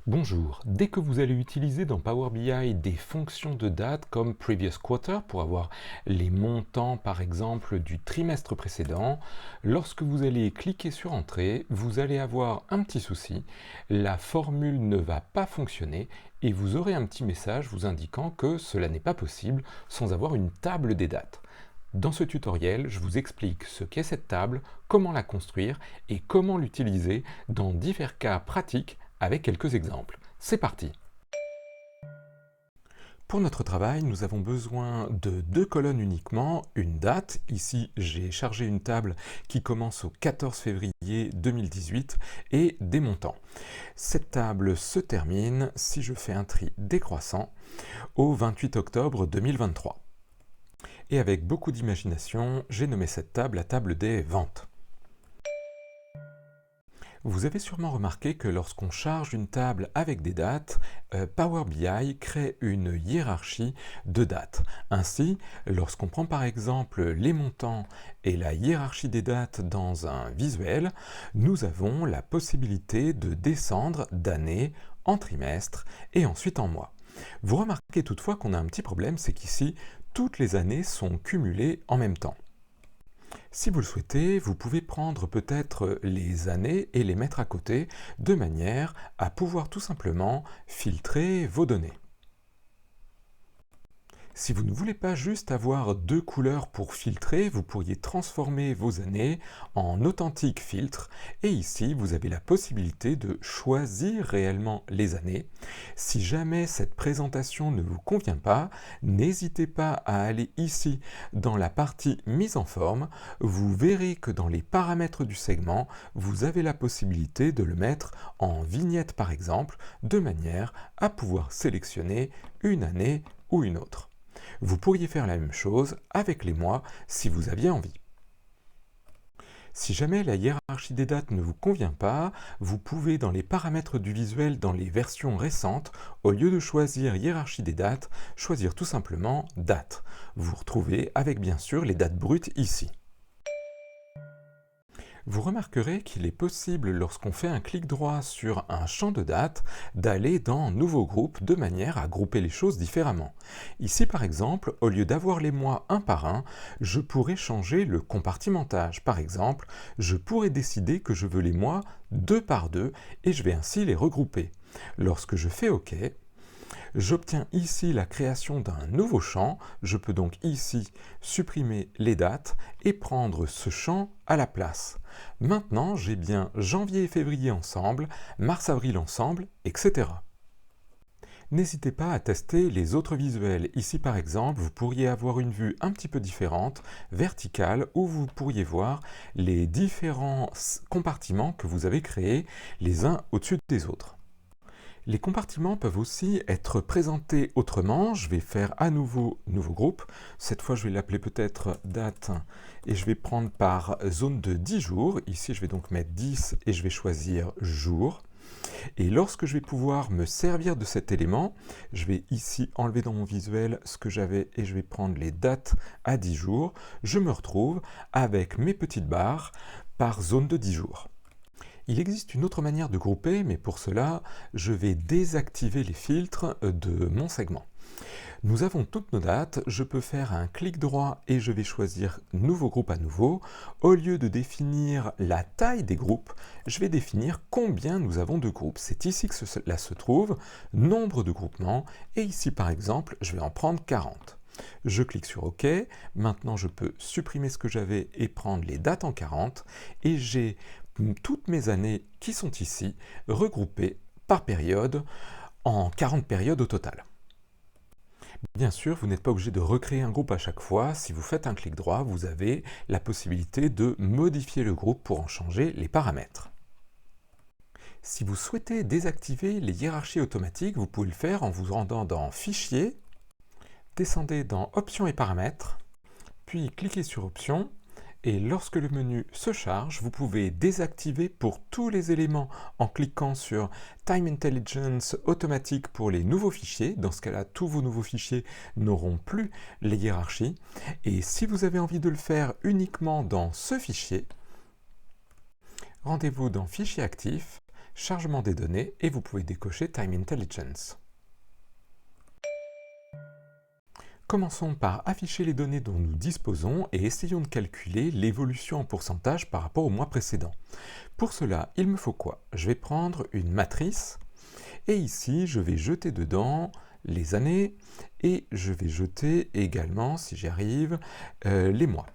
Bonjour, dès que vous allez utiliser dans Power BI des fonctions de date comme Previous Quarter pour avoir les montants par exemple du trimestre précédent, lorsque vous allez cliquer sur Entrée, vous allez avoir un petit souci, la formule ne va pas fonctionner et vous aurez un petit message vous indiquant que cela n'est pas possible sans avoir une table des dates. Dans ce tutoriel, je vous explique ce qu'est cette table, comment la construire et comment l'utiliser dans divers cas pratiques avec quelques exemples. C'est parti! Pour notre travail, nous avons besoin de deux colonnes uniquement, une date, ici j'ai chargé une table qui commence au 14 février 2018, et des montants. Cette table se termine, si je fais un tri décroissant, au 28 octobre 2023. Et avec beaucoup d'imagination, j'ai nommé cette table la table des ventes. Vous avez sûrement remarqué que lorsqu'on charge une table avec des dates, Power BI crée une hiérarchie de dates. Ainsi, lorsqu'on prend par exemple les montants et la hiérarchie des dates dans un visuel, nous avons la possibilité de descendre d'année en trimestre et ensuite en mois. Vous remarquez toutefois qu'on a un petit problème, c'est qu'ici, toutes les années sont cumulées en même temps. Si vous le souhaitez, vous pouvez prendre peut-être les années et les mettre à côté de manière à pouvoir tout simplement filtrer vos données. Si vous ne voulez pas juste avoir deux couleurs pour filtrer, vous pourriez transformer vos années en authentique filtre et ici vous avez la possibilité de choisir réellement les années. Si jamais cette présentation ne vous convient pas, n'hésitez pas à aller ici dans la partie mise en forme. Vous verrez que dans les paramètres du segment, vous avez la possibilité de le mettre en vignette par exemple, de manière à pouvoir sélectionner une année ou une autre. Vous pourriez faire la même chose avec les mois si vous aviez envie. Si jamais la hiérarchie des dates ne vous convient pas, vous pouvez dans les paramètres du visuel dans les versions récentes, au lieu de choisir hiérarchie des dates, choisir tout simplement date. Vous retrouvez avec bien sûr les dates brutes ici. Vous remarquerez qu'il est possible, lorsqu'on fait un clic droit sur un champ de date, d'aller dans Nouveau groupe de manière à grouper les choses différemment. Ici par exemple, au lieu d'avoir les mois un par un, je pourrais changer le compartimentage. Par exemple, je pourrais décider que je veux les mois deux par deux et je vais ainsi les regrouper. Lorsque je fais OK, j'obtiens ici la création d'un nouveau champ. Je peux donc ici supprimer les dates et prendre ce champ à la place. Maintenant, j'ai bien janvier et février ensemble, mars-avril ensemble, etc. N'hésitez pas à tester les autres visuels. Ici par exemple, vous pourriez avoir une vue un petit peu différente, verticale, où vous pourriez voir les différents compartiments que vous avez créés les uns au-dessus des autres. Les compartiments peuvent aussi être présentés autrement. Je vais faire à nouveau nouveau groupe. Cette fois, je vais l'appeler peut-être date et je vais prendre par zone de 10 jours. Ici, je vais donc mettre 10 et je vais choisir jour. Et lorsque je vais pouvoir me servir de cet élément, je vais ici enlever dans mon visuel ce que j'avais et je vais prendre les dates à 10 jours. Je me retrouve avec mes petites barres par zone de 10 jours. Il existe une autre manière de grouper, mais pour cela, je vais désactiver les filtres de mon segment. Nous avons toutes nos dates, je peux faire un clic droit et je vais choisir Nouveau groupe à nouveau. Au lieu de définir la taille des groupes, je vais définir combien nous avons de groupes. C'est ici que cela se trouve, nombre de groupements, et ici par exemple, je vais en prendre 40. Je clique sur OK, maintenant je peux supprimer ce que j'avais et prendre les dates en 40, et j'ai toutes mes années qui sont ici, regroupées par période, en 40 périodes au total. Bien sûr, vous n'êtes pas obligé de recréer un groupe à chaque fois. Si vous faites un clic droit, vous avez la possibilité de modifier le groupe pour en changer les paramètres. Si vous souhaitez désactiver les hiérarchies automatiques, vous pouvez le faire en vous rendant dans Fichier, descendez dans Options et paramètres, puis cliquez sur Options, et lorsque le menu se charge, vous pouvez désactiver pour tous les éléments en cliquant sur Time Intelligence automatique pour les nouveaux fichiers. Dans ce cas-là, tous vos nouveaux fichiers n'auront plus les hiérarchies. Et si vous avez envie de le faire uniquement dans ce fichier, rendez-vous dans Fichier actif, chargement des données et vous pouvez décocher Time Intelligence. Commençons par afficher les données dont nous disposons et essayons de calculer l'évolution en pourcentage par rapport au mois précédent. Pour cela, il me faut quoi? Je vais prendre une matrice et ici, je vais jeter dedans les années et je vais jeter également, si j'y arrive, les mois.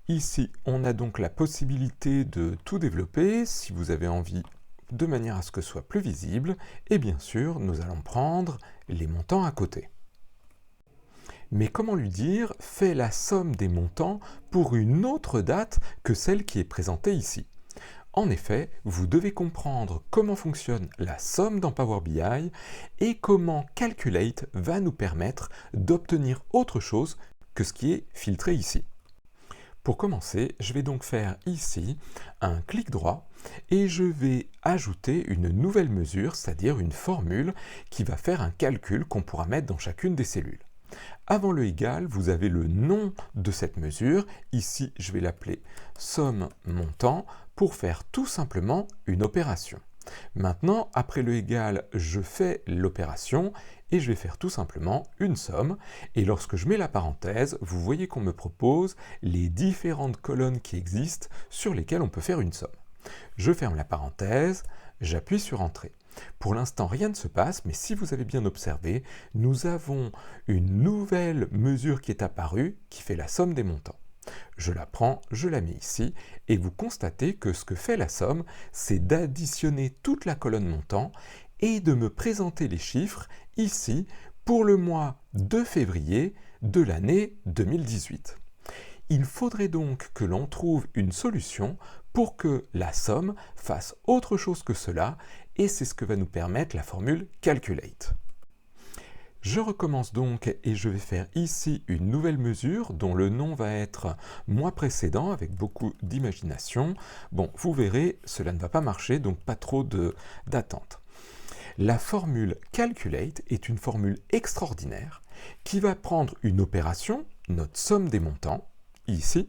Ici, on a donc la possibilité de tout développer si vous avez envie de manière à ce que ce soit plus visible et bien sûr, nous allons prendre les montants à côté. Mais comment lui dire « fais la somme des montants pour une autre date que celle qui est présentée ici ». En effet, vous devez comprendre comment fonctionne la somme dans Power BI et comment Calculate va nous permettre d'obtenir autre chose que ce qui est filtré ici. Pour commencer, je vais donc faire ici un clic droit et je vais ajouter une nouvelle mesure, c'est-à-dire une formule qui va faire un calcul qu'on pourra mettre dans chacune des cellules. Avant le égal, vous avez le nom de cette mesure. Ici, je vais l'appeler somme montant pour faire tout simplement une opération. Maintenant, après le égal, je fais l'opération et je vais faire tout simplement une somme. Et lorsque je mets la parenthèse, vous voyez qu'on me propose les différentes colonnes qui existent sur lesquelles on peut faire une somme. Je ferme la parenthèse, j'appuie sur Entrée. Pour l'instant, rien ne se passe, mais si vous avez bien observé, nous avons une nouvelle mesure qui est apparue, qui fait la somme des montants. Je la prends, je la mets ici, et vous constatez que ce que fait la somme, c'est d'additionner toute la colonne montant et de me présenter les chiffres ici pour le mois de février de l'année 2018. Il faudrait donc que l'on trouve une solution pour que la somme fasse autre chose que cela, et c'est ce que va nous permettre la formule Calculate. Je recommence donc et je vais faire ici une nouvelle mesure dont le nom va être mois précédent avec beaucoup d'imagination. Bon, vous verrez, cela ne va pas marcher, donc pas trop d'attente. La formule Calculate est une formule extraordinaire qui va prendre une opération, notre somme des montants, ici,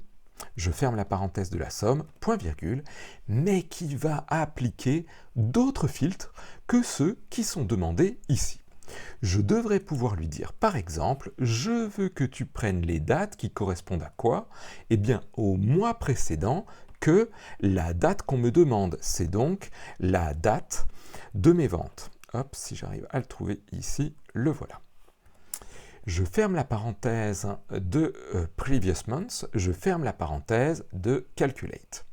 je ferme la parenthèse de la somme, point virgule, mais qui va appliquer d'autres filtres que ceux qui sont demandés ici. Je devrais pouvoir lui dire, par exemple, je veux que tu prennes les dates qui correspondent à quoi? Eh bien, au mois précédent que la date qu'on me demande. C'est donc la date de mes ventes. Hop, si j'arrive à le trouver ici, le voilà. Je ferme la parenthèse de Previous Months, je ferme la parenthèse de Calculate.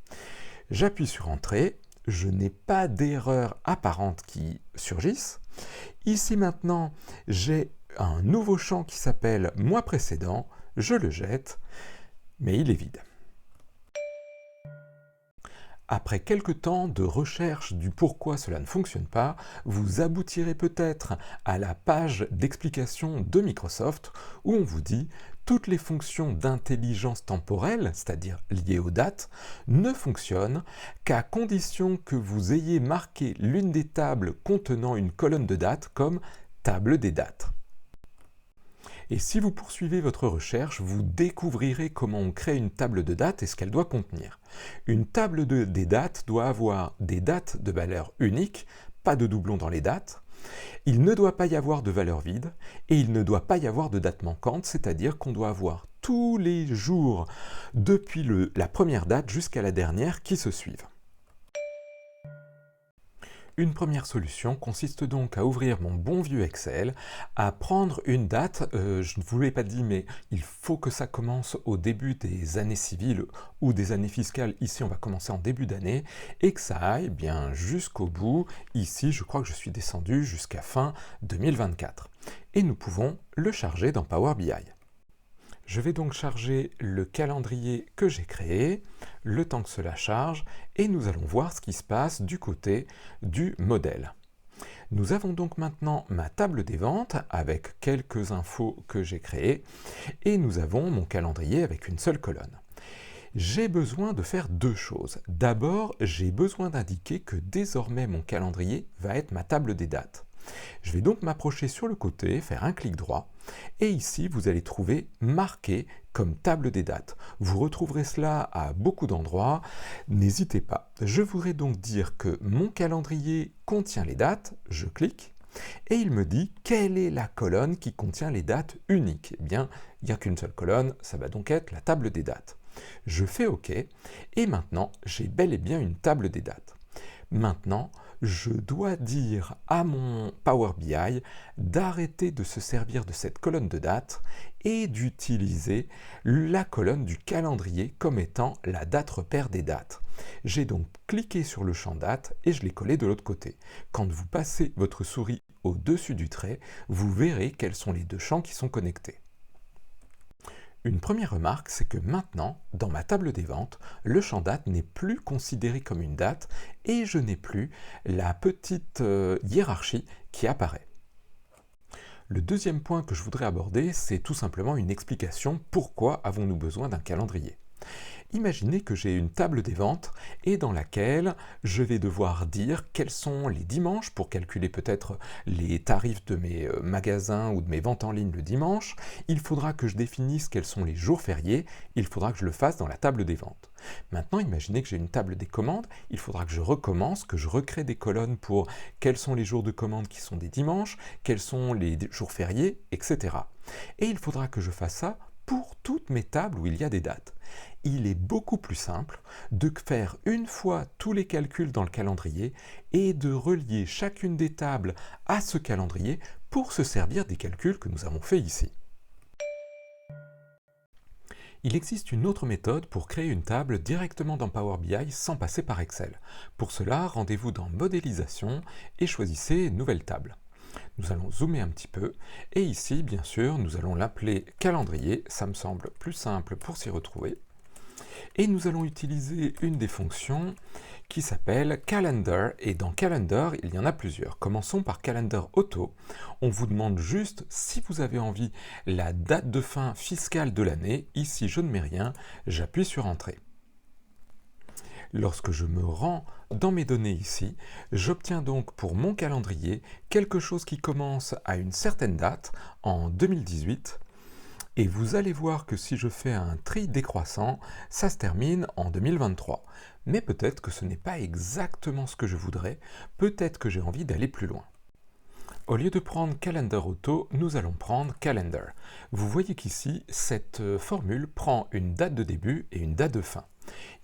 J'appuie sur Entrée, je n'ai pas d'erreur apparente qui surgisse. Ici maintenant, j'ai un nouveau champ qui s'appelle mois précédent, je le jette, mais il est vide. Après quelques temps de recherche du pourquoi cela ne fonctionne pas, vous aboutirez peut-être à la page d'explication de Microsoft où on vous dit toutes les fonctions d'intelligence temporelle, c'est-à-dire liées aux dates, ne fonctionnent qu'à condition que vous ayez marqué l'une des tables contenant une colonne de dates comme table des dates. Et si vous poursuivez votre recherche, vous découvrirez comment on crée une table de dates et ce qu'elle doit contenir. Une table des dates doit avoir des dates de valeur unique, pas de doublons dans les dates. Il ne doit pas y avoir de valeur vide et il ne doit pas y avoir de date manquante, c'est-à-dire qu'on doit avoir tous les jours depuis la première date jusqu'à la dernière qui se suivent. Une première solution consiste donc à ouvrir mon bon vieux Excel, à prendre une date, je ne vous l'ai pas dit, mais il faut que ça commence au début des années civiles ou des années fiscales, ici on va commencer en début d'année, et que ça aille bien jusqu'au bout, ici je crois que je suis descendu jusqu'à fin 2024. Et nous pouvons le charger dans Power BI. Je vais donc charger le calendrier que j'ai créé, le temps que cela charge, et nous allons voir ce qui se passe du côté du modèle. Nous avons donc maintenant ma table des ventes avec quelques infos que j'ai créées, et nous avons mon calendrier avec une seule colonne. J'ai besoin de faire deux choses. D'abord, j'ai besoin d'indiquer que désormais mon calendrier va être ma table des dates. Je vais donc m'approcher sur le côté, faire un clic droit, et ici vous allez trouver marqué comme table des dates. Vous retrouverez cela à beaucoup d'endroits, n'hésitez pas. Je voudrais donc dire que mon calendrier contient les dates, je clique, et il me dit quelle est la colonne qui contient les dates uniques. Eh bien, il n'y a qu'une seule colonne, ça va donc être la table des dates. Je fais OK, et maintenant j'ai bel et bien une table des dates. Maintenant, je dois dire à mon Power BI d'arrêter de se servir de cette colonne de date et d'utiliser la colonne du calendrier comme étant la date repère des dates. J'ai donc cliqué sur le champ date et je l'ai collé de l'autre côté. Quand vous passez votre souris au-dessus du trait, vous verrez quels sont les deux champs qui sont connectés. Une première remarque, c'est que maintenant, dans ma table des ventes, le champ date n'est plus considéré comme une date et je n'ai plus la petite hiérarchie qui apparaît. Le deuxième point que je voudrais aborder, c'est tout simplement une explication pourquoi avons-nous besoin d'un calendrier. Imaginez que j'ai une table des ventes et dans laquelle je vais devoir dire quels sont les dimanches pour calculer peut-être les tarifs de mes magasins ou de mes ventes en ligne le dimanche. Il faudra que je définisse quels sont les jours fériés. Il faudra que je le fasse dans la table des ventes. Maintenant, imaginez que j'ai une table des commandes. Il faudra que je recommence, que je recrée des colonnes pour quels sont les jours de commande qui sont des dimanches, quels sont les jours fériés, etc. Et il faudra que je fasse ça pour toutes mes tables où il y a des dates. Il est beaucoup plus simple de faire une fois tous les calculs dans le calendrier et de relier chacune des tables à ce calendrier pour se servir des calculs que nous avons faits ici. Il existe une autre méthode pour créer une table directement dans Power BI sans passer par Excel. Pour cela, rendez-vous dans Modélisation et choisissez Nouvelle table. Nous allons zoomer un petit peu et ici, bien sûr, nous allons l'appeler calendrier, ça me semble plus simple pour s'y retrouver. Et nous allons utiliser une des fonctions qui s'appelle Calendar, et dans Calendar, il y en a plusieurs. Commençons par Calendar Auto. On vous demande juste si vous avez envie la date de fin fiscale de l'année. Ici, je ne mets rien, j'appuie sur Entrée. Lorsque je me rends dans mes données ici, j'obtiens donc pour mon calendrier quelque chose qui commence à une certaine date, en 2018, et vous allez voir que si je fais un tri décroissant, ça se termine en 2023. Mais peut-être que ce n'est pas exactement ce que je voudrais, peut-être que j'ai envie d'aller plus loin. Au lieu de prendre Calendar Auto, nous allons prendre Calendar. Vous voyez qu'ici, cette formule prend une date de début et une date de fin.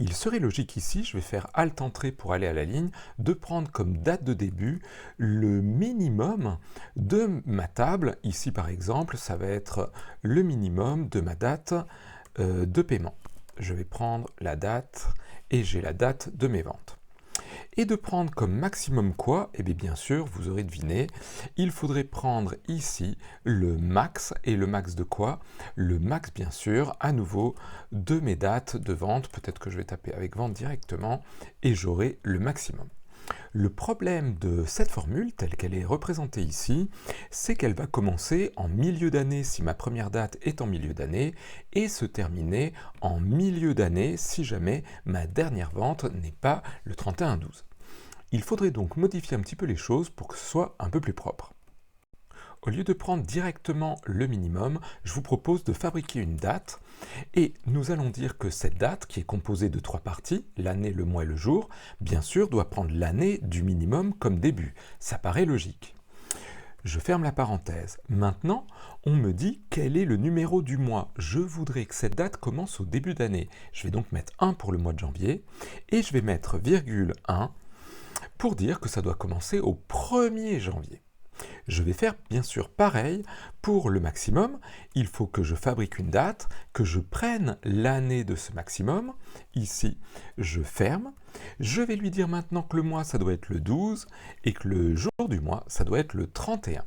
Il serait logique ici, je vais faire Alt Entrée pour aller à la ligne, de prendre comme date de début le minimum de ma table. Ici par exemple, ça va être le minimum de ma date de paiement. Je vais prendre la date et j'ai la date de mes ventes. Et de prendre comme maximum quoi? Eh bien sûr, vous aurez deviné, il faudrait prendre ici le max, et le max de quoi? Le max bien sûr, à nouveau, de mes dates de vente, peut-être que je vais taper avec vente directement, et j'aurai le maximum. Le problème de cette formule, telle qu'elle est représentée ici, c'est qu'elle va commencer en milieu d'année si ma première date est en milieu d'année, et se terminer en milieu d'année si jamais ma dernière vente n'est pas le 31/12. Il faudrait donc modifier un petit peu les choses pour que ce soit un peu plus propre. Au lieu de prendre directement le minimum, je vous propose de fabriquer une date et nous allons dire que cette date, qui est composée de 3 parties, l'année, le mois et le jour, bien sûr doit prendre l'année du minimum comme début. Ça paraît logique. Je ferme la parenthèse. Maintenant, on me dit quel est le numéro du mois. Je voudrais que cette date commence au début d'année. Je vais donc mettre 1 pour le mois de janvier et je vais mettre virgule 1 pour dire que ça doit commencer au 1er janvier. Je vais faire bien sûr pareil pour le maximum. Il faut que je fabrique une date, que je prenne l'année de ce maximum. Ici, je ferme. Je vais lui dire maintenant que le mois, ça doit être le 12 et que le jour du mois, ça doit être le 31.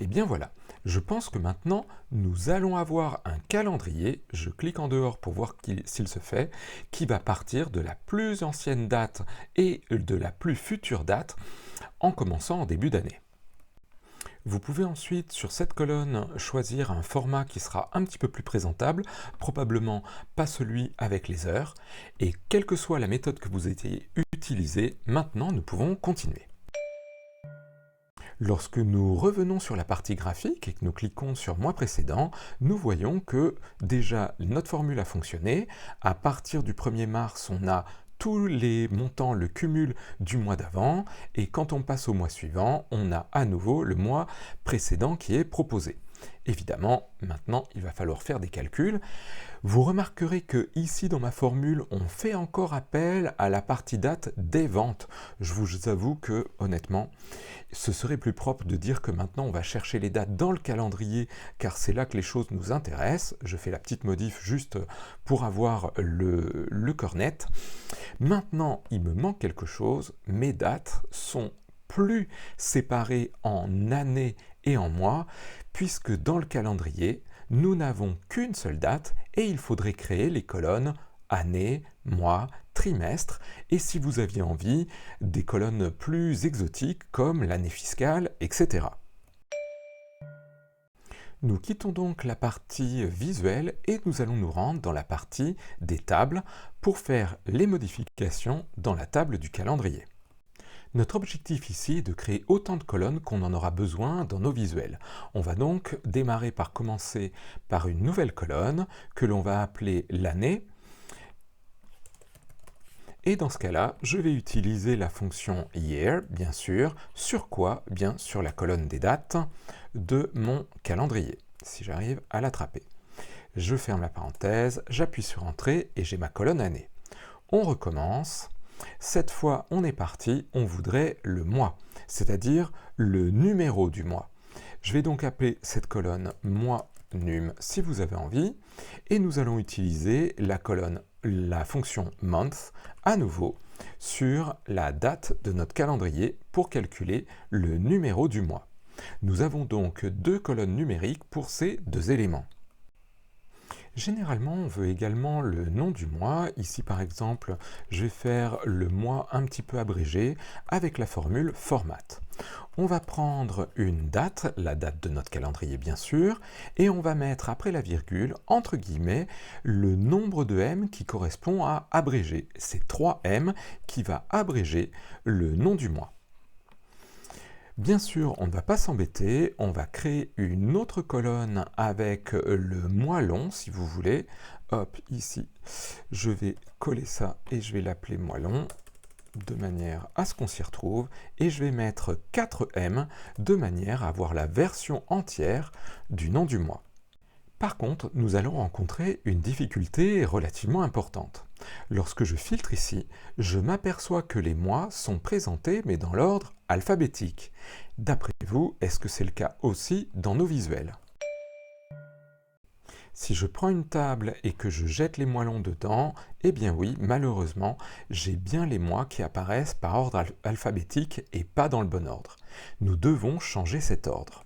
Et bien voilà, je pense que maintenant, nous allons avoir un calendrier, je clique en dehors pour voir s'il se fait, qui va partir de la plus ancienne date et de la plus future date en commençant en début d'année. Vous pouvez ensuite, sur cette colonne, choisir un format qui sera un petit peu plus présentable, probablement pas celui avec les heures, et quelle que soit la méthode que vous ayez utilisée, maintenant nous pouvons continuer. Lorsque nous revenons sur la partie graphique et que nous cliquons sur mois précédent, nous voyons que déjà notre formule a fonctionné. À partir du 1er mars, on a tous les montants, le cumul du mois d'avant, et quand on passe au mois suivant, on a à nouveau le mois précédent qui est proposé. Évidemment, maintenant, il va falloir faire des calculs. Vous remarquerez que ici, dans ma formule, on fait encore appel à la partie date des ventes. Je vous avoue que, honnêtement, ce serait plus propre de dire que maintenant, on va chercher les dates dans le calendrier, car c'est là que les choses nous intéressent. Je fais la petite modif juste pour avoir le corps net. Maintenant, il me manque quelque chose. Mes dates sont plus séparées en années et en mois, puisque dans le calendrier, nous n'avons qu'une seule date et il faudrait créer les colonnes année, mois, trimestre, et si vous aviez envie, des colonnes plus exotiques comme l'année fiscale, etc. Nous quittons donc la partie visuelle et nous allons nous rendre dans la partie des tables pour faire les modifications dans la table du calendrier. Notre objectif ici est de créer autant de colonnes qu'on en aura besoin dans nos visuels. On va donc démarrer par commencer par une nouvelle colonne que l'on va appeler l'année. Et dans ce cas-là, je vais utiliser la fonction year, bien sûr. Sur quoi? Bien sur la colonne des dates de mon calendrier, si j'arrive à l'attraper. Je ferme la parenthèse, j'appuie sur Entrée et j'ai ma colonne année. On recommence. Cette fois, on est parti, on voudrait le mois, c'est-à-dire le numéro du mois. Je vais donc appeler cette colonne mois num si vous avez envie, et nous allons utiliser la fonction month à nouveau sur la date de notre calendrier pour calculer le numéro du mois. Nous avons donc deux colonnes numériques pour ces deux éléments. Généralement, on veut également le nom du mois. Ici, par exemple, je vais faire le mois un petit peu abrégé avec la formule format. On va prendre une date, la date de notre calendrier bien sûr, et on va mettre après la virgule, entre guillemets, le nombre de M qui correspond à abrégé. C'est 3M qui va abréger le nom du mois. Bien sûr, on ne va pas s'embêter, on va créer une autre colonne avec le mois long, si vous voulez. Hop, ici, je vais coller ça et je vais l'appeler mois long, de manière à ce qu'on s'y retrouve. Et je vais mettre 4M, de manière à avoir la version entière du nom du mois. Par contre, nous allons rencontrer une difficulté relativement importante. Lorsque je filtre ici, je m'aperçois que les mois sont présentés mais dans l'ordre alphabétique. D'après vous, est-ce que c'est le cas aussi dans nos visuels? Si je prends une table et que je jette les mois longs dedans, eh bien oui, malheureusement, j'ai bien les mois qui apparaissent par ordre alphabétique et pas dans le bon ordre. Nous devons changer cet ordre.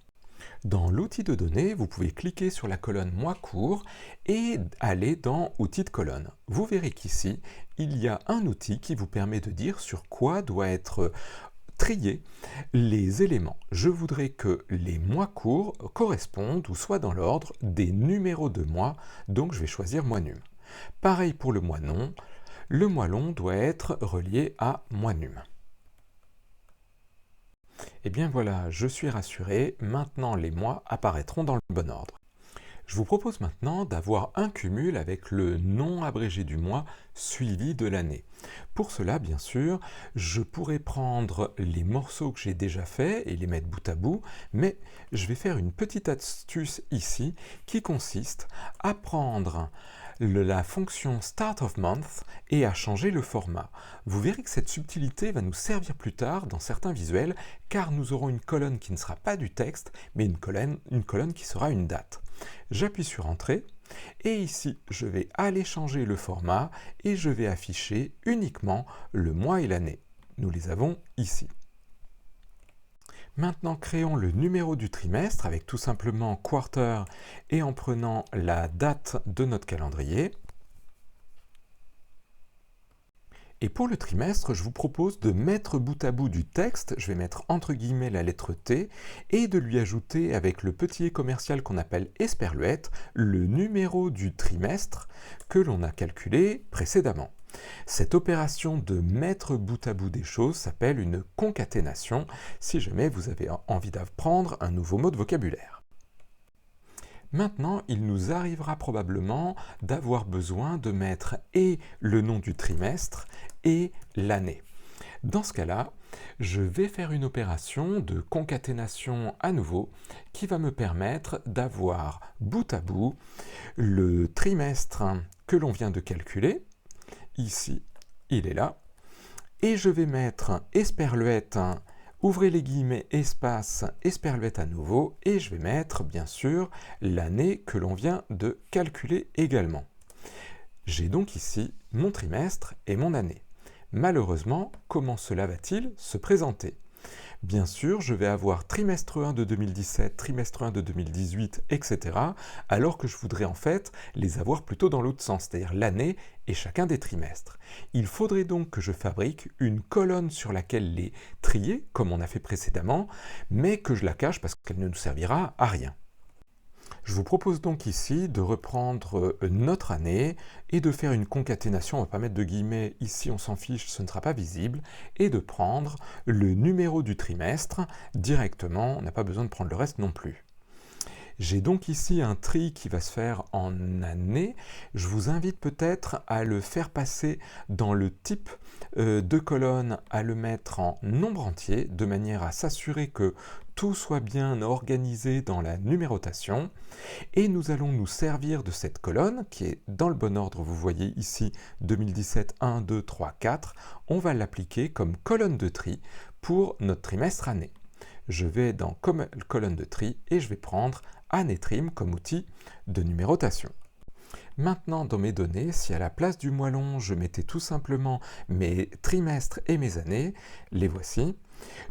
Dans l'outil de données, vous pouvez cliquer sur la colonne mois court et aller dans outils de colonne. Vous verrez qu'ici, il y a un outil qui vous permet de dire sur quoi doit être trier les éléments. Je voudrais que les mois courts correspondent ou soient dans l'ordre des numéros de mois, donc je vais choisir mois num. Pareil pour le mois non, le mois long doit être relié à mois num. Et bien voilà, je suis rassuré, maintenant les mois apparaîtront dans le bon ordre. Je vous propose maintenant d'avoir un cumul avec le nom abrégé du mois suivi de l'année. Pour cela, bien sûr, je pourrais prendre les morceaux que j'ai déjà faits et les mettre bout à bout, mais je vais faire une petite astuce ici qui consiste à prendre la fonction start of month et à changer le format. Vous verrez que cette subtilité va nous servir plus tard dans certains visuels car nous aurons une colonne qui ne sera pas du texte mais une colonne qui sera une date. J'appuie sur Entrée et ici je vais aller changer le format et je vais afficher uniquement le mois et l'année. Nous les avons ici. Maintenant, créons le numéro du trimestre avec tout simplement quarter et en prenant la date de notre calendrier. Et pour le trimestre, je vous propose de mettre bout à bout du texte, je vais mettre entre guillemets la lettre T, et de lui ajouter avec le petit e commercial qu'on appelle Esperluette, le numéro du trimestre que l'on a calculé précédemment. Cette opération de mettre bout à bout des choses s'appelle une concaténation, si jamais vous avez envie d'apprendre un nouveau mot de vocabulaire. Maintenant, il nous arrivera probablement d'avoir besoin de mettre et le nom du trimestre et l'année. Dans ce cas-là, je vais faire une opération de concaténation à nouveau qui va me permettre d'avoir bout à bout le trimestre que l'on vient de calculer. Ici, il est là. Et je vais mettre esperluette, ouvrez les guillemets, espace, esperluette à nouveau, et je vais mettre, bien sûr, l'année que l'on vient de calculer également. J'ai donc ici mon trimestre et mon année. Malheureusement, comment cela va-t-il se présenter ? Bien sûr, je vais avoir trimestre 1 de 2017, trimestre 1 de 2018, etc. alors que je voudrais en fait les avoir plutôt dans l'autre sens, c'est-à-dire l'année et chacun des trimestres. Il faudrait donc que je fabrique une colonne sur laquelle les trier, comme on a fait précédemment, mais que je la cache parce qu'elle ne nous servira à rien. Je vous propose donc ici de reprendre notre année et de faire une concaténation, on ne va pas mettre de guillemets, ici on s'en fiche, ce ne sera pas visible, et de prendre le numéro du trimestre directement, on n'a pas besoin de prendre le reste non plus. J'ai donc ici un tri qui va se faire en année. Je vous invite peut-être à le faire passer dans le type de colonne, à le mettre en nombre entier, de manière à s'assurer que tout soit bien organisé dans la numérotation. Et nous allons nous servir de cette colonne, qui est dans le bon ordre, vous voyez ici 2017, 1, 2, 3, 4. On va l'appliquer comme colonne de tri pour notre trimestre année. Je vais dans colonne de tri et je vais prendre AnnéTrim comme outil de numérotation. Maintenant, dans mes données, si à la place du moellon, je mettais tout simplement mes trimestres et mes années, les voici,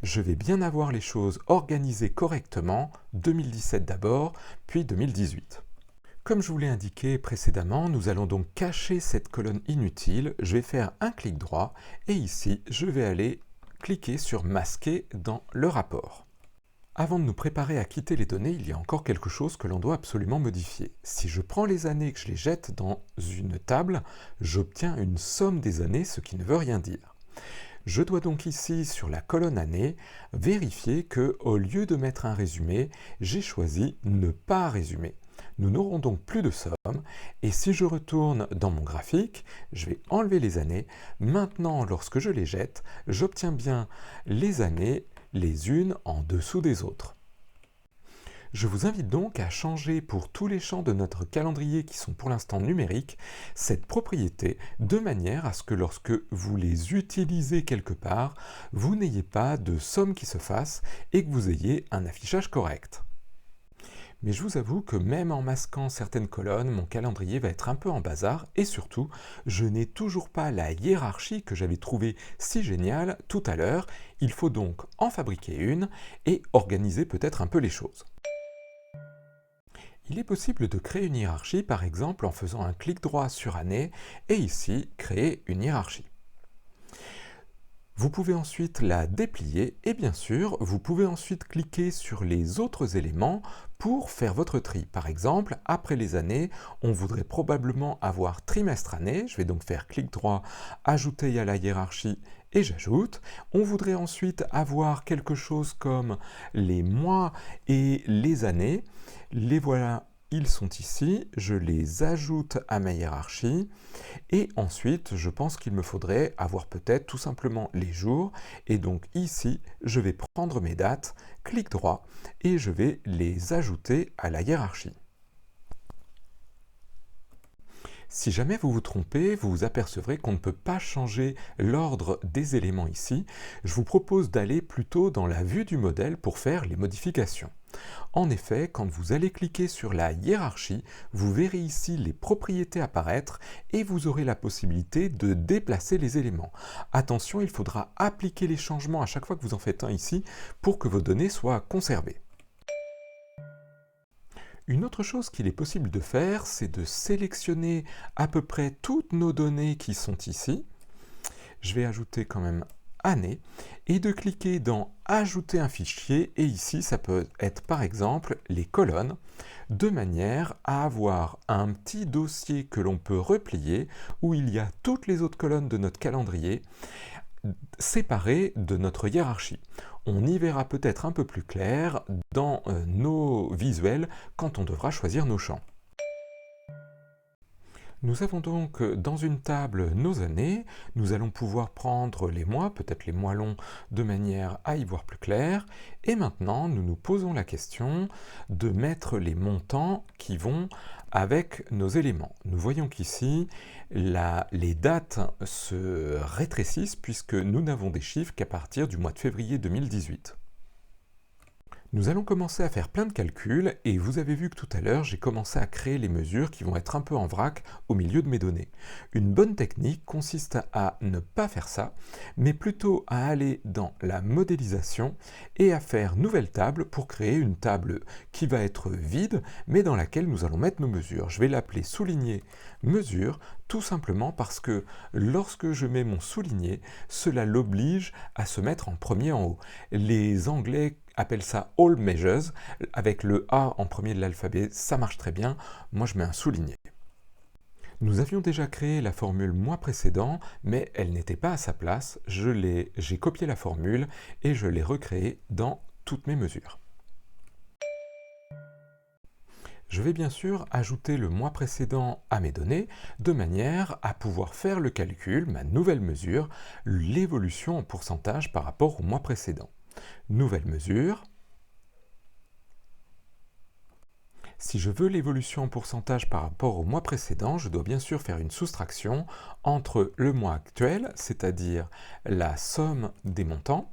je vais bien avoir les choses organisées correctement, 2017 d'abord, puis 2018. Comme je vous l'ai indiqué précédemment, nous allons donc cacher cette colonne inutile. Je vais faire un clic droit et ici, je vais aller cliquer sur masquer dans le rapport. Avant de nous préparer à quitter les données, il y a encore quelque chose que l'on doit absolument modifier. Si je prends les années et que je les jette dans une table, j'obtiens une somme des années, ce qui ne veut rien dire. Je dois donc ici, sur la colonne année, vérifier que, au lieu de mettre un résumé, j'ai choisi ne pas résumer. Nous n'aurons donc plus de somme, et si je retourne dans mon graphique, je vais enlever les années. Maintenant, lorsque je les jette, j'obtiens bien les années, les unes en dessous des autres. Je vous invite donc à changer pour tous les champs de notre calendrier qui sont pour l'instant numériques, cette propriété de manière à ce que lorsque vous les utilisez quelque part, vous n'ayez pas de somme qui se fasse et que vous ayez un affichage correct. Mais je vous avoue que même en masquant certaines colonnes, mon calendrier va être un peu en bazar et surtout, je n'ai toujours pas la hiérarchie que j'avais trouvée si géniale tout à l'heure. Il faut donc en fabriquer une et organiser peut-être un peu les choses. Il est possible de créer une hiérarchie par exemple en faisant un clic droit sur année et ici créer une hiérarchie. Vous pouvez ensuite la déplier et bien sûr, vous pouvez ensuite cliquer sur les autres éléments pour faire votre tri. Par exemple, après les années, on voudrait probablement avoir trimestre-année. Je vais donc faire clic droit, ajouter à la hiérarchie et j'ajoute. On voudrait ensuite avoir quelque chose comme les mois et les années. Les voilà. Ils sont ici, je les ajoute à ma hiérarchie et ensuite je pense qu'il me faudrait avoir peut-être tout simplement les jours et donc ici je vais prendre mes dates, clic droit et je vais les ajouter à la hiérarchie. Si jamais vous vous trompez, vous vous apercevrez qu'on ne peut pas changer l'ordre des éléments ici. Je vous propose d'aller plutôt dans la vue du modèle pour faire les modifications. En effet, quand vous allez cliquer sur la hiérarchie, vous verrez ici les propriétés apparaître et vous aurez la possibilité de déplacer les éléments. Attention, il faudra appliquer les changements à chaque fois que vous en faites un ici pour que vos données soient conservées. Une autre chose qu'il est possible de faire, c'est de sélectionner à peu près toutes nos données qui sont ici. Je vais ajouter quand même année et de cliquer dans ajouter un fichier, et ici ça peut être par exemple les colonnes, de manière à avoir un petit dossier que l'on peut replier où il y a toutes les autres colonnes de notre calendrier séparées de notre hiérarchie. On y verra peut-être un peu plus clair dans nos visuels quand on devra choisir nos champs. Nous avons donc dans une table nos années, nous allons pouvoir prendre les mois, peut-être les mois longs, de manière à y voir plus clair, et maintenant nous nous posons la question de mettre les montants qui vont avec nos éléments. Nous voyons qu'ici, les dates se rétrécissent puisque nous n'avons des chiffres qu'à partir du mois de février 2018. Nous allons commencer à faire plein de calculs et vous avez vu que tout à l'heure j'ai commencé à créer les mesures qui vont être un peu en vrac au milieu de mes données. Une bonne technique consiste à ne pas faire ça, mais plutôt à aller dans la modélisation et à faire nouvelle table pour créer une table qui va être vide mais dans laquelle nous allons mettre nos mesures. Je vais l'appeler souligner mesure tout simplement parce que lorsque je mets mon souligné, cela l'oblige à se mettre en premier en haut. Les Anglais appelle ça All Measures, avec le A en premier de l'alphabet, ça marche très bien, moi je mets un souligné. Nous avions déjà créé la formule mois précédent, mais elle n'était pas à sa place, j'ai copié la formule et je l'ai recréée dans toutes mes mesures. Je vais bien sûr ajouter le mois précédent à mes données, de manière à pouvoir faire le calcul, ma nouvelle mesure, l'évolution en pourcentage par rapport au mois précédent. Nouvelle mesure. Si je veux l'évolution en pourcentage par rapport au mois précédent, je dois bien sûr faire une soustraction entre le mois actuel, c'est-à-dire la somme des montants.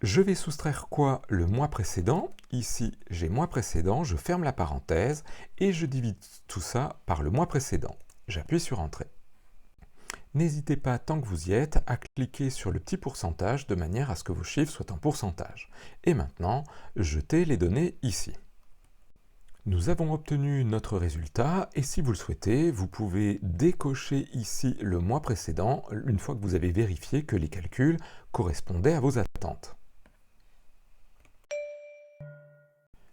Je vais soustraire quoi? Le mois précédent. Ici, j'ai mois précédent, je ferme la parenthèse et je divise tout ça par le mois précédent. J'appuie sur Entrée. N'hésitez pas, tant que vous y êtes, à cliquer sur le petit pourcentage de manière à ce que vos chiffres soient en pourcentage. Et maintenant, jetez les données ici. Nous avons obtenu notre résultat et si vous le souhaitez, vous pouvez décocher ici le mois précédent une fois que vous avez vérifié que les calculs correspondaient à vos attentes.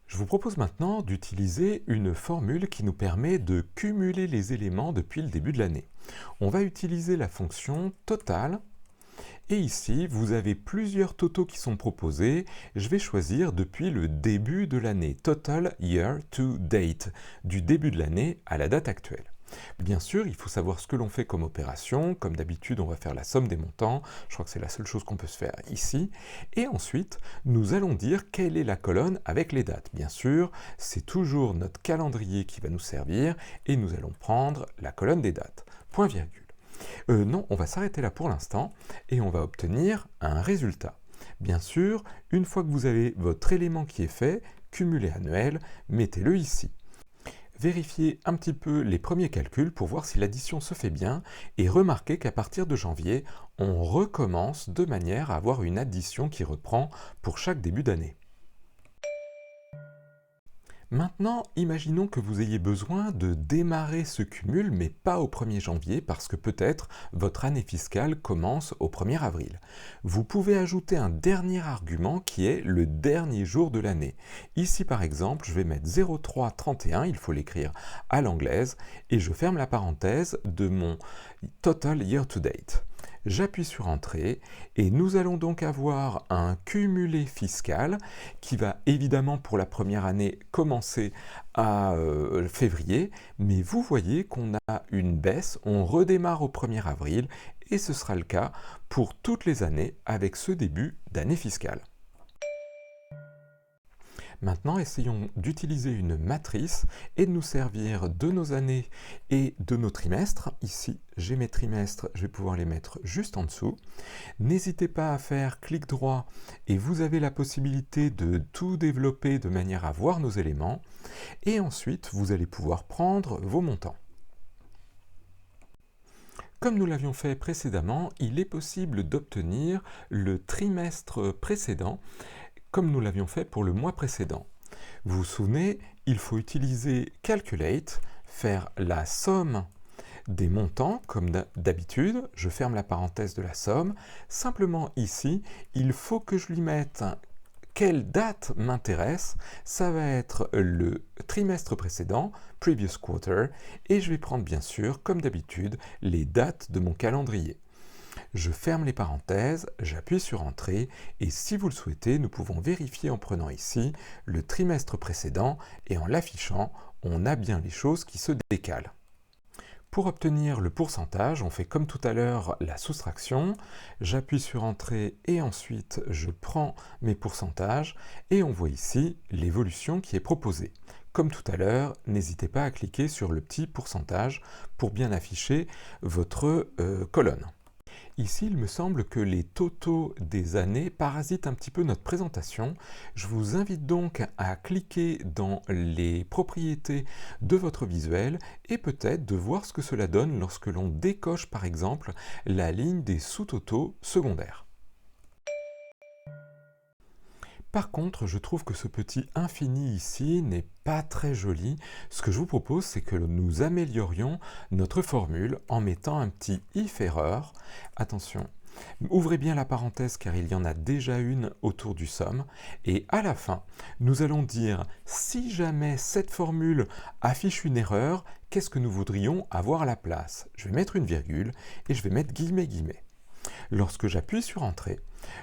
Je vous propose maintenant d'utiliser une formule qui nous permet de cumuler les éléments depuis le début de l'année. On va utiliser la fonction total et ici vous avez plusieurs totaux qui sont proposés. Je vais choisir depuis le début de l'année, total year to date, du début de l'année à la date actuelle. Bien sûr, il faut savoir ce que l'on fait comme opération. Comme d'habitude, on va faire la somme des montants. Je crois que c'est la seule chose qu'on peut se faire ici. Et ensuite, nous allons dire quelle est la colonne avec les dates. Bien sûr, c'est toujours notre calendrier qui va nous servir et nous allons prendre la colonne des dates. Point virgule. Non, on va s'arrêter là pour l'instant et on va obtenir un résultat. Bien sûr, une fois que vous avez votre élément qui est fait, cumulé annuel, mettez-le ici. Vérifiez un petit peu les premiers calculs pour voir si l'addition se fait bien et remarquez qu'à partir de janvier, on recommence de manière à avoir une addition qui reprend pour chaque début d'année. Maintenant, imaginons que vous ayez besoin de démarrer ce cumul, mais pas au 1er janvier, parce que peut-être votre année fiscale commence au 1er avril. Vous pouvez ajouter un dernier argument qui est le dernier jour de l'année. Ici, par exemple, je vais mettre 0331, il faut l'écrire à l'anglaise, et je ferme la parenthèse de mon total year to date. J'appuie sur Entrée et nous allons donc avoir un cumulé fiscal qui va évidemment pour la première année commencer à février, mais vous voyez qu'on a une baisse, on redémarre au 1er avril et ce sera le cas pour toutes les années avec ce début d'année fiscale. Maintenant, essayons d'utiliser une matrice et de nous servir de nos années et de nos trimestres. Ici, j'ai mes trimestres, je vais pouvoir les mettre juste en dessous. N'hésitez pas à faire clic droit et vous avez la possibilité de tout développer de manière à voir nos éléments. Et ensuite, vous allez pouvoir prendre vos montants. Comme nous l'avions fait précédemment, il est possible d'obtenir le trimestre précédent comme nous l'avions fait pour le mois précédent. Vous vous souvenez, il faut utiliser Calculate, faire la somme des montants, comme d'habitude, je ferme la parenthèse de la somme. Simplement ici, il faut que je lui mette quelle date m'intéresse. Ça va être le trimestre précédent, previous quarter, et je vais prendre bien sûr, comme d'habitude, les dates de mon calendrier. Je ferme les parenthèses, j'appuie sur Entrée, et si vous le souhaitez, nous pouvons vérifier en prenant ici le trimestre précédent, et en l'affichant, on a bien les choses qui se décalent. Pour obtenir le pourcentage, on fait comme tout à l'heure la soustraction, j'appuie sur Entrée et ensuite je prends mes pourcentages et on voit ici l'évolution qui est proposée. Comme tout à l'heure, n'hésitez pas à cliquer sur le petit pourcentage pour bien afficher votre colonne. Ici, il me semble que les totaux des années parasitent un petit peu notre présentation. Je vous invite donc à cliquer dans les propriétés de votre visuel et peut-être de voir ce que cela donne lorsque l'on décoche par exemple la ligne des sous-totaux secondaires. Par contre, je trouve que ce petit infini ici n'est pas très joli. Ce que je vous propose, c'est que nous améliorions notre formule en mettant un petit if erreur. Attention, ouvrez bien la parenthèse car il y en a déjà une autour du somme. Et à la fin, nous allons dire si jamais cette formule affiche une erreur, qu'est-ce que nous voudrions avoir à la place? Je vais mettre une virgule et je vais mettre guillemets guillemets. Lorsque j'appuie sur Entrée,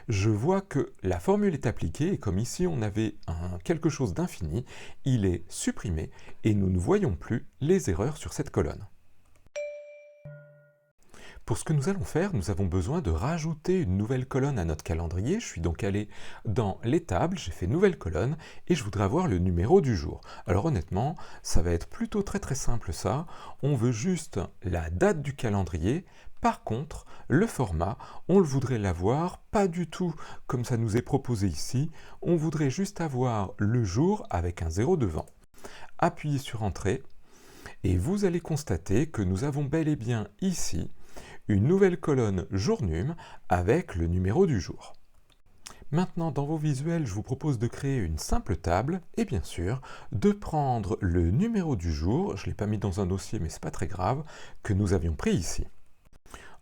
je vois que la formule est appliquée et comme ici on avait quelque chose d'infini, il est supprimé et nous ne voyons plus les erreurs sur cette colonne. Pour ce que nous allons faire, nous avons besoin de rajouter une nouvelle colonne à notre calendrier. Je suis donc allé dans les tables, j'ai fait nouvelle colonne et je voudrais avoir le numéro du jour. Alors honnêtement, ça va être plutôt très simple ça. On veut juste la date du calendrier. Par contre, le format, on le voudrait l'avoir pas du tout comme ça nous est proposé ici. On voudrait juste avoir le jour avec un 0 devant. Appuyez sur Entrée et vous allez constater que nous avons bel et bien ici une nouvelle colonne jour-num avec le numéro du jour. Maintenant, dans vos visuels, je vous propose de créer une simple table et bien sûr de prendre le numéro du jour, je ne l'ai pas mis dans un dossier mais ce n'est pas très grave, que nous avions pris ici.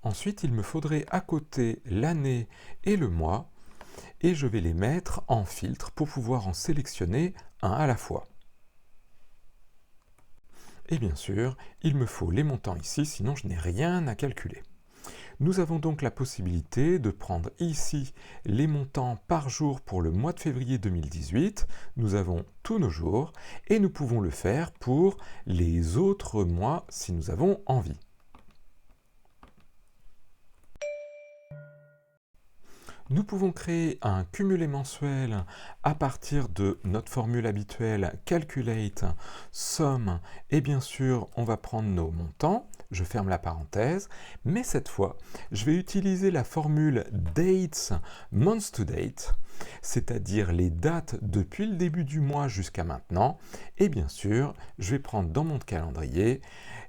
Ensuite, il me faudrait à côté l'année et le mois et je vais les mettre en filtre pour pouvoir en sélectionner un à la fois. Et bien sûr, il me faut les montants ici, sinon je n'ai rien à calculer. Nous avons donc la possibilité de prendre ici les montants par jour pour le mois de février 2018. Nous avons tous nos jours et nous pouvons le faire pour les autres mois si nous avons envie. Nous pouvons créer un cumulé mensuel à partir de notre formule habituelle calculate somme et bien sûr on va prendre nos montants, je ferme la parenthèse, mais cette fois je vais utiliser la formule dates month to date, c'est-à-dire les dates depuis le début du mois jusqu'à maintenant et bien sûr je vais prendre dans mon calendrier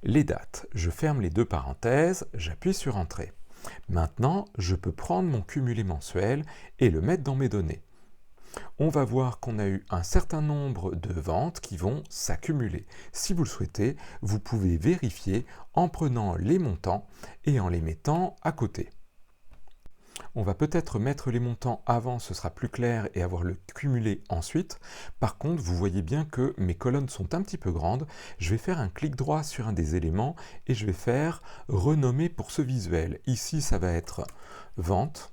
les dates. Je ferme les deux parenthèses, j'appuie sur Entrée. Maintenant, je peux prendre mon cumulé mensuel et le mettre dans mes données. On va voir qu'on a eu un certain nombre de ventes qui vont s'accumuler. Si vous le souhaitez, vous pouvez vérifier en prenant les montants et en les mettant à côté. On va peut-être mettre les montants avant, ce sera plus clair, et avoir le cumulé ensuite. Par contre, vous voyez bien que mes colonnes sont un petit peu grandes. Je vais faire un clic droit sur un des éléments et je vais faire renommer pour ce visuel. Ici, ça va être vente.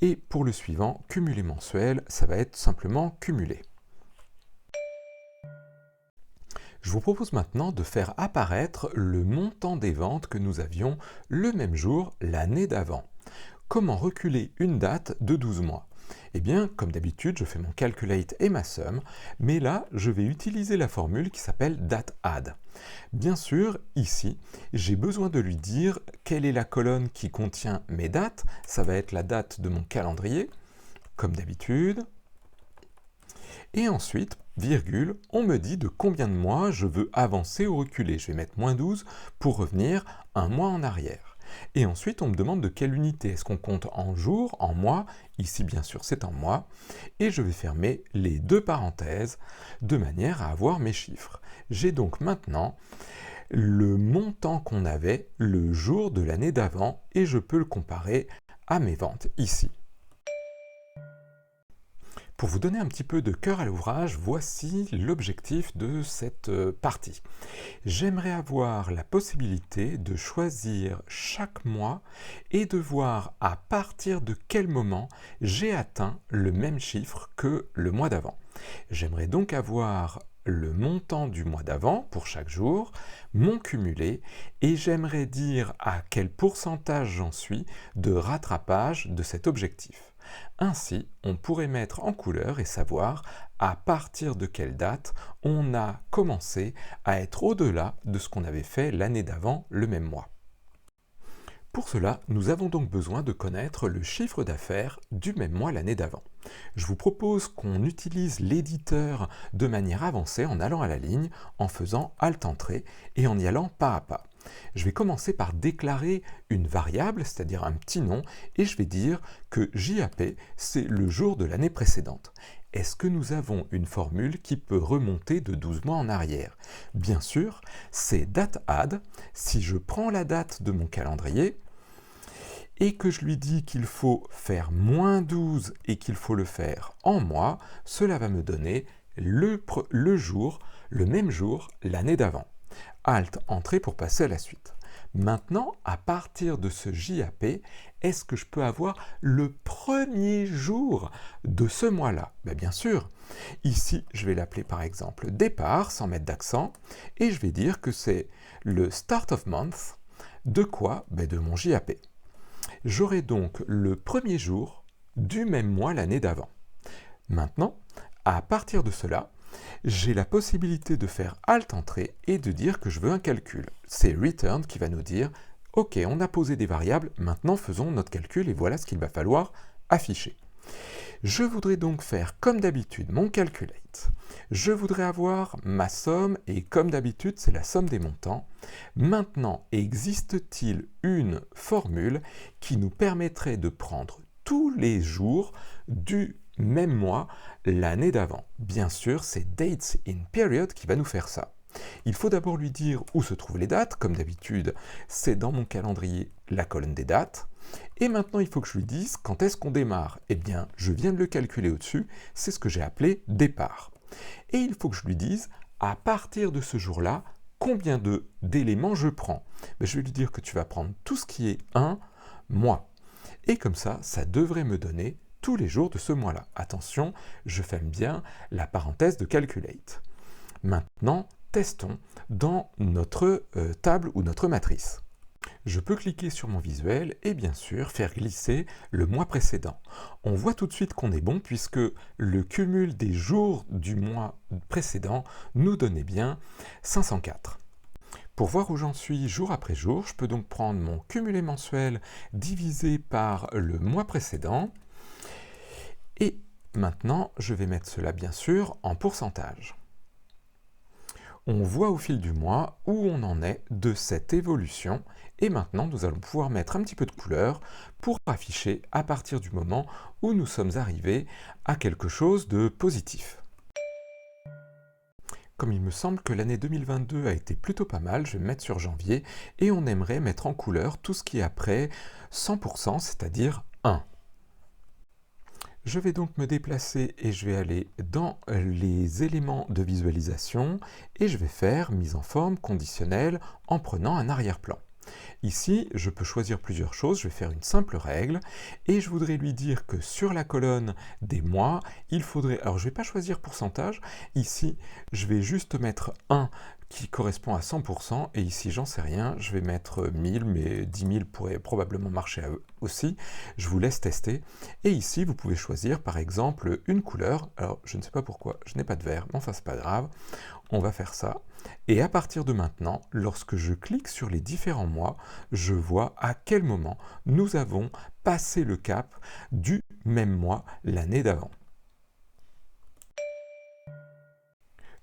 Et pour le suivant, cumulé mensuel, ça va être simplement cumulé. Je vous propose maintenant de faire apparaître le montant des ventes que nous avions le même jour l'année d'avant. Comment reculer une date de 12 mois? Eh bien, comme d'habitude, je fais mon calculate et ma somme, mais là, je vais utiliser la formule qui s'appelle dateAdd. Bien sûr, ici, j'ai besoin de lui dire quelle est la colonne qui contient mes dates. Ça va être la date de mon calendrier, comme d'habitude. Et ensuite, virgule, on me dit de combien de mois je veux avancer ou reculer. Je vais mettre -12 pour revenir un mois en arrière. Et ensuite, on me demande de quelle unité. Est-ce qu'on compte en jours, en mois? Ici, bien sûr, c'est en mois. Et je vais fermer les deux parenthèses de manière à avoir mes chiffres. J'ai donc maintenant le montant qu'on avait le jour de l'année d'avant et je peux le comparer à mes ventes ici. Pour vous donner un petit peu de cœur à l'ouvrage, voici l'objectif de cette partie. J'aimerais avoir la possibilité de choisir chaque mois et de voir à partir de quel moment j'ai atteint le même chiffre que le mois d'avant. J'aimerais donc avoir le montant du mois d'avant pour chaque jour, mon cumulé, et j'aimerais dire à quel pourcentage j'en suis de rattrapage de cet objectif. Ainsi, on pourrait mettre en couleur et savoir à partir de quelle date on a commencé à être au-delà de ce qu'on avait fait l'année d'avant le même mois. Pour cela, nous avons donc besoin de connaître le chiffre d'affaires du même mois l'année d'avant. Je vous propose qu'on utilise l'éditeur de manière avancée en allant à la ligne, en faisant Alt-Entrée et en y allant pas à pas. Je vais commencer par déclarer une variable, c'est-à-dire un petit nom, et je vais dire que JAP, c'est le jour de l'année précédente. Est-ce que nous avons une formule qui peut remonter de 12 mois en arrière? Bien sûr, c'est dateAdd. Si je prends la date de mon calendrier et que je lui dis qu'il faut faire moins 12 et qu'il faut le faire en mois, cela va me donner le même jour l'année d'avant. Alt, Entrée pour passer à la suite. Maintenant, à partir de ce JAP, est-ce que je peux avoir le premier jour de ce mois-là? Bien sûr. Ici, je vais l'appeler par exemple départ, sans mettre d'accent, et je vais dire que c'est le start of month. De quoi? De mon JAP. J'aurai donc le premier jour du même mois l'année d'avant. Maintenant, à partir de cela, j'ai la possibilité de faire Alt-Entrée et de dire que je veux un calcul. C'est Return qui va nous dire « Ok, on a posé des variables, maintenant faisons notre calcul et voilà ce qu'il va falloir afficher. » Je voudrais donc faire comme d'habitude mon calculate. Je voudrais avoir ma somme et comme d'habitude c'est la somme des montants. Maintenant, existe-t-il une formule qui nous permettrait de prendre tous les jours du même mois l'année d'avant? Bien sûr, c'est Dates in Period qui va nous faire ça. Il faut d'abord lui dire où se trouvent les dates. Comme d'habitude, c'est dans mon calendrier la colonne des dates. Et maintenant, il faut que je lui dise quand est-ce qu'on démarre. Eh bien, je viens de le calculer au-dessus. C'est ce que j'ai appelé départ. Et il faut que je lui dise à partir de ce jour-là, combien d'éléments je prends. Je vais lui dire que tu vas prendre tout ce qui est un mois. Et comme ça devrait me donner tous les jours de ce mois-là. Attention, je ferme bien la parenthèse de calculate. Maintenant, testons dans notre table ou notre matrice. Je peux cliquer sur mon visuel et bien sûr faire glisser le mois précédent. On voit tout de suite qu'on est bon puisque le cumul des jours du mois précédent nous donnait bien 504. Pour voir où j'en suis jour après jour, je peux donc prendre mon cumulé mensuel divisé par le mois précédent. Et maintenant, je vais mettre cela bien sûr en pourcentage. On voit au fil du mois où on en est de cette évolution. Et maintenant, nous allons pouvoir mettre un petit peu de couleur pour afficher à partir du moment où nous sommes arrivés à quelque chose de positif. Comme il me semble que l'année 2022 a été plutôt pas mal, je vais me mettre sur janvier et on aimerait mettre en couleur tout ce qui est après 100%, c'est-à-dire 1. Je vais donc me déplacer et je vais aller dans les éléments de visualisation et je vais faire mise en forme conditionnelle en prenant un arrière-plan. Ici, je peux choisir plusieurs choses, je vais faire une simple règle et je voudrais lui dire que sur la colonne des mois, il faudrait, alors je ne vais pas choisir pourcentage, ici je vais juste mettre 1 qui correspond à 100% et ici j'en sais rien, je vais mettre 1000 mais 10 000 pourrait probablement marcher aussi, je vous laisse tester et ici vous pouvez choisir par exemple une couleur, alors je ne sais pas pourquoi, je n'ai pas de vert, mais enfin c'est pas grave, on va faire ça. Et à partir de maintenant, lorsque je clique sur les différents mois, je vois à quel moment nous avons passé le cap du même mois l'année d'avant.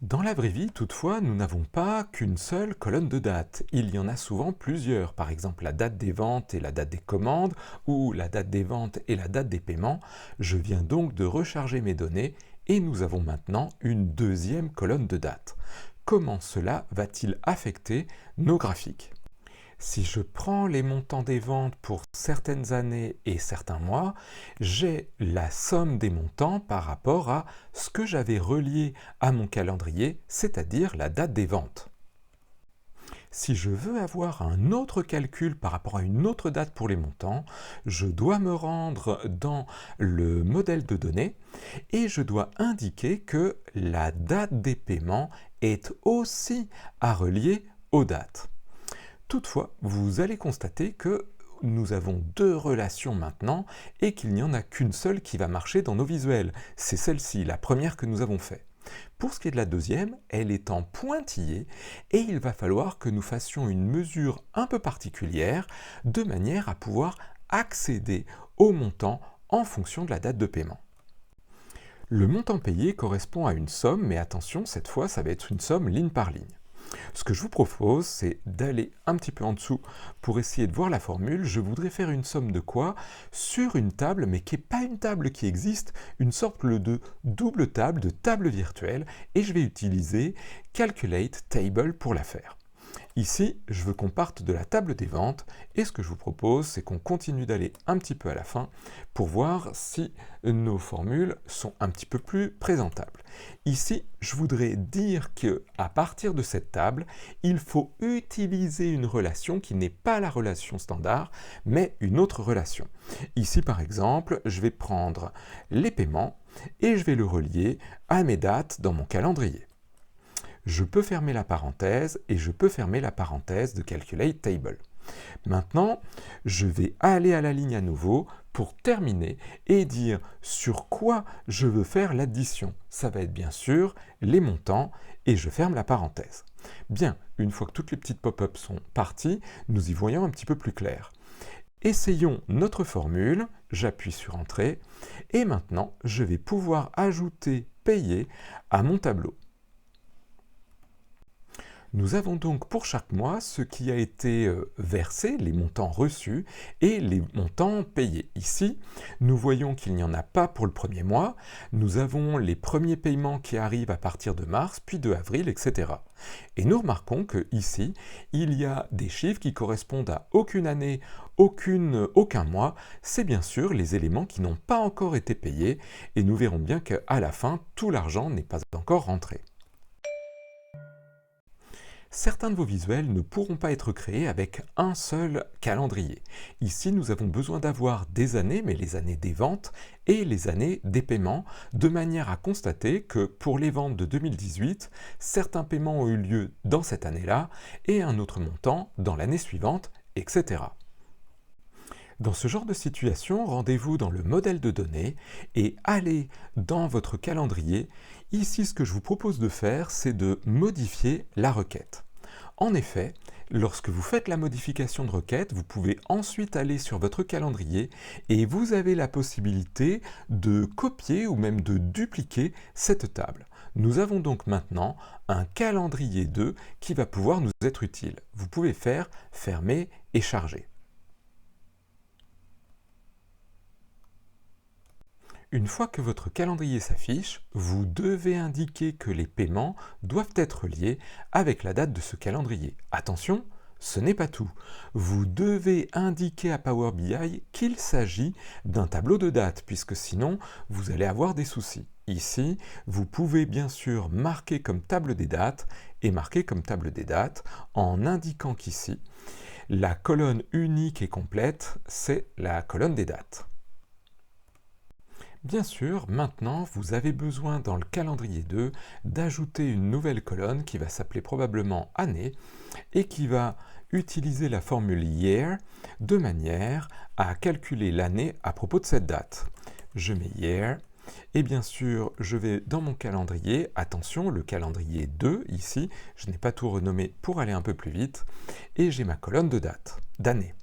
Dans la vraie vie, toutefois, nous n'avons pas qu'une seule colonne de date. Il y en a souvent plusieurs, par exemple la date des ventes et la date des commandes, ou la date des ventes et la date des paiements. Je viens donc de recharger mes données et nous avons maintenant une deuxième colonne de date. comment cela va-t-il affecter nos graphiques? Si je prends les montants des ventes pour certaines années et certains mois, j'ai la somme des montants par rapport à ce que j'avais relié à mon calendrier, c'est-à-dire la date des ventes. Si je veux avoir un autre calcul par rapport à une autre date pour les montants, je dois me rendre dans le modèle de données et je dois indiquer que la date des paiements est aussi à relier aux dates. Toutefois, vous allez constater que nous avons deux relations maintenant et qu'il n'y en a qu'une seule qui va marcher dans nos visuels. C'est celle-ci, la première que nous avons faite. Pour ce qui est de la deuxième, elle est en pointillé et il va falloir que nous fassions une mesure un peu particulière de manière à pouvoir accéder au montant en fonction de la date de paiement. Le montant payé correspond à une somme, mais attention, cette fois, ça va être une somme ligne par ligne. Ce que je vous propose, c'est d'aller un petit peu en dessous pour essayer de voir la formule. Je voudrais faire une somme de quoi sur une table, mais qui n'est pas une table qui existe, une sorte de double table, de table virtuelle, et je vais utiliser Calculate Table pour la faire. Ici, je veux qu'on parte de la table des ventes et ce que je vous propose, c'est qu'on continue d'aller un petit peu à la fin pour voir si nos formules sont un petit peu plus présentables. Ici, je voudrais dire qu'à partir de cette table, il faut utiliser une relation qui n'est pas la relation standard, mais une autre relation. Ici, par exemple, je vais prendre les paiements et je vais le relier à mes dates dans mon calendrier. Je peux fermer la parenthèse et je peux fermer la parenthèse de Calculate Table. Maintenant, je vais aller à la ligne à nouveau pour terminer et dire sur quoi je veux faire l'addition. Ça va être bien sûr les montants et je ferme la parenthèse. Bien, une fois que toutes les petites pop-ups sont parties, nous y voyons un petit peu plus clair. Essayons notre formule, j'appuie sur Entrée et maintenant je vais pouvoir ajouter Payer à mon tableau. Nous avons donc pour chaque mois ce qui a été versé, les montants reçus et les montants payés. Ici, nous voyons qu'il n'y en a pas pour le premier mois. Nous avons les premiers paiements qui arrivent à partir de mars, puis de avril, etc. Et nous remarquons que ici, il y a des chiffres qui correspondent à aucune année, aucun mois. C'est bien sûr les éléments qui n'ont pas encore été payés et nous verrons bien qu'à la fin, tout l'argent n'est pas encore rentré. Certains de vos visuels ne pourront pas être créés avec un seul calendrier. Ici, nous avons besoin d'avoir des années, mais les années des ventes et les années des paiements, de manière à constater que pour les ventes de 2018, certains paiements ont eu lieu dans cette année-là et un autre montant dans l'année suivante, etc. Dans ce genre de situation, rendez-vous dans le modèle de données et allez dans votre calendrier. Ici, ce que je vous propose de faire, c'est de modifier la requête. En effet, lorsque vous faites la modification de requête, vous pouvez ensuite aller sur votre calendrier et vous avez la possibilité de copier ou même de dupliquer cette table. Nous avons donc maintenant un calendrier 2 qui va pouvoir nous être utile. Vous pouvez faire fermer et charger. Une fois que votre calendrier s'affiche, vous devez indiquer que les paiements doivent être liés avec la date de ce calendrier. Attention, ce n'est pas tout. Vous devez indiquer à Power BI qu'il s'agit d'un tableau de dates, puisque sinon, vous allez avoir des soucis. Ici, vous pouvez bien sûr marquer comme table des dates et marquer comme table des dates en indiquant qu'ici, la colonne unique et complète, c'est la colonne des dates. Bien sûr, maintenant, vous avez besoin dans le calendrier 2 d'ajouter une nouvelle colonne qui va s'appeler probablement année et qui va utiliser la formule year de manière à calculer l'année à propos de cette date. Je mets year et bien sûr, je vais dans mon calendrier, attention, le calendrier 2 ici, je n'ai pas tout renommé pour aller un peu plus vite, et j'ai ma colonne de date, d'année.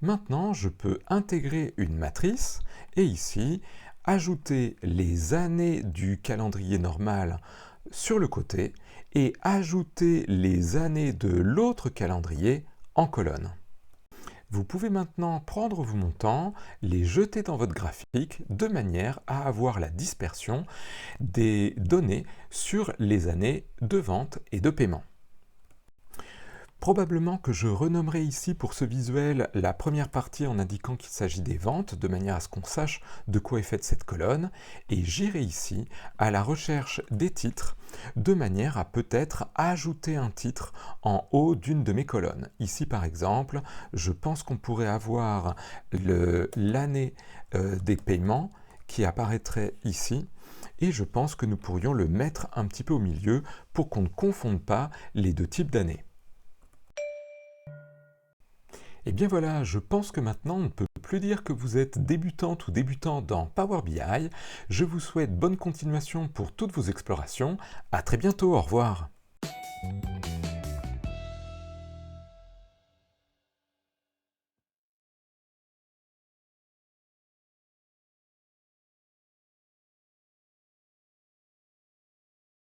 Maintenant, je peux intégrer une matrice et ici, ajouter les années du calendrier normal sur le côté et ajouter les années de l'autre calendrier en colonne. Vous pouvez maintenant prendre vos montants, les jeter dans votre graphique de manière à avoir la dispersion des données sur les années de vente et de paiement. Probablement que je renommerai ici pour ce visuel la première partie en indiquant qu'il s'agit des ventes, de manière à ce qu'on sache de quoi est faite cette colonne, et j'irai ici à la recherche des titres, de manière à peut-être ajouter un titre en haut d'une de mes colonnes. Ici par exemple, je pense qu'on pourrait avoir l'année des paiements qui apparaîtrait ici, et je pense que nous pourrions le mettre un petit peu au milieu pour qu'on ne confonde pas les deux types d'années. Et bien voilà, je pense que maintenant on ne peut plus dire que vous êtes débutante ou débutant dans Power BI. Je vous souhaite bonne continuation pour toutes vos explorations. À très bientôt, au revoir.